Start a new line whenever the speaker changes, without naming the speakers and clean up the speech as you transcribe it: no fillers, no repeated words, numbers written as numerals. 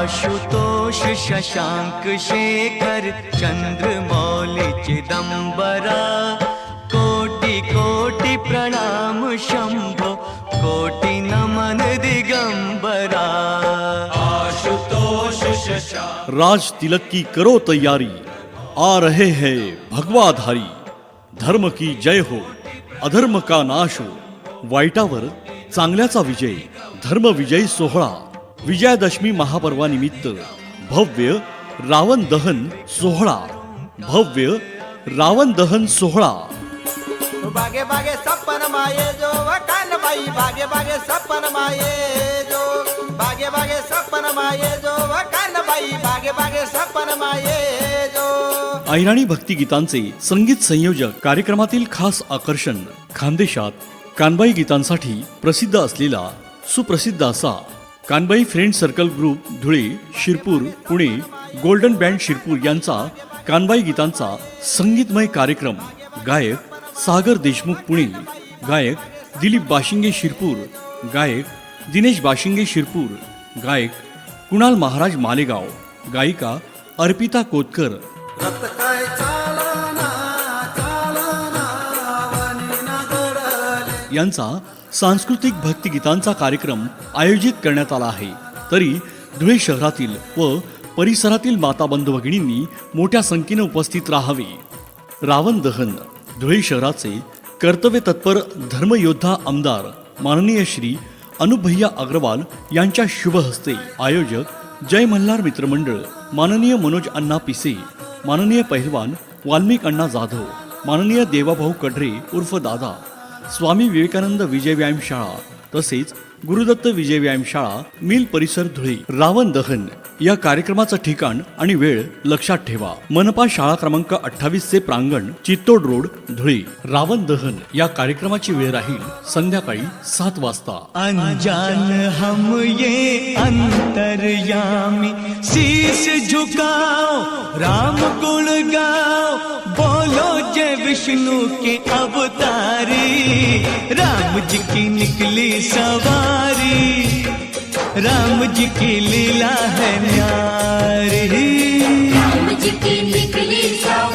आशुतोष शशांक शेखर चंद्रमौली चिदंबरा कोटि कोटि प्रणाम शंभो कोटि नमन दिगंबरा। आशुतोष शशांक
राज तिलक की करो तैयारी, आ रहे हैं भगवाधारी। धर्म की जय हो, अधर्म का नाश हो, वाईटावर चांगल्याचा विजय। धर्म विजय सोहळा विजयादशमी महापर्वानिमित्त भव्य रावण दहन सोहळा। भव्य रावण दहन सोहळा।
बागे बागे सपन माये जो कानबाई बागे बागे सपन माये जो बागे बागे सपन माये जो कानबाई बागे बागे सपन माये जो।
ऐराणी भक्तिगीतांचे संगीत संयोजक कार्यक्रमातील खास आकर्षण। खानदेशात कानबाई गीतांसाठी प्रसिद्ध असलेला सुप्रसिद्ध असा Kanbai friend circle group Dhule, Shirpur, Pune, golden band Shirpur यांचा कानबाई गीतांचा संगीतमय कार्यक्रम। गायक सागर देशमुख पुणे, गायक दिलीप बाशिंगे शिरपूर, गायक दिनेश बाशिंगे शिरपूर, गायक कुणाल महाराज मालेगाव, गायिका अर्पिता कोतकर।
रक्त काय चालना चालना वनिना घडले
यांचा सांस्कृतिक भक्तिगीतांचा कार्यक्रम आयोजित करण्यात आला आहे। तरी धुळे शहरातील व परिसरातील माता बंधू भगिनींनी मोठ्या संख्येने उपस्थित राहावे। रावण दहन धुळे शहराचे कर्तव्य तत्पर धर्मयोद्धा आमदार माननीय श्री अनुभैया अग्रवाल यांच्या शुभ हस्ते आयोजक जय मल्हार मित्रमंडळ, माननीय मनोज अण्णा पिसे, माननीय पहिलवान वाल्मिक अण्णा जाधव, माननीय देवाभाऊ कढरे उर्फ दादा, स्वामी विवेकानंद विजय व्यायाम शाळा तसेच गुरुदत्त विजय व्यायाम शाळा मिल परिसर धुळे। रावण दहन या कार्यक्रमाचं ठिकाण आणि वेळ लक्षात ठेवा। मनपा शाळा क्रमांक 28 चे प्रांगण, चित्तोड रोड, धुळे। रावण दहन या कार्यक्रमाची वेळ राहील संध्याकाळी 7 वाजता।
अनजान हम ये अंतर्यामी शीश झुकाओ राम गुण गाओ बोलो जय विष्णु के अवतारी। राम जी की निकली सवारी, राम जी की लीला है न्यारी।
राम जी की निकली सवारी।